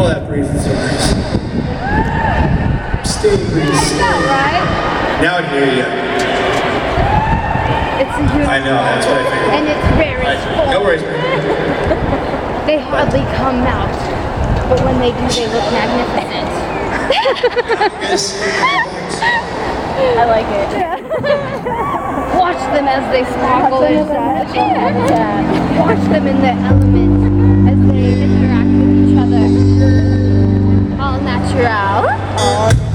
Oh, that breeze is so nice. Steady breeze. Right? Now I can hear you. It's a huge I know, that's what I figured. and it's very full. No worries. They hardly come out, but when they do, they look magnificent. I like it. Watch them as they sparkle and shine. Watch them in their element as they interact with each other. All natural.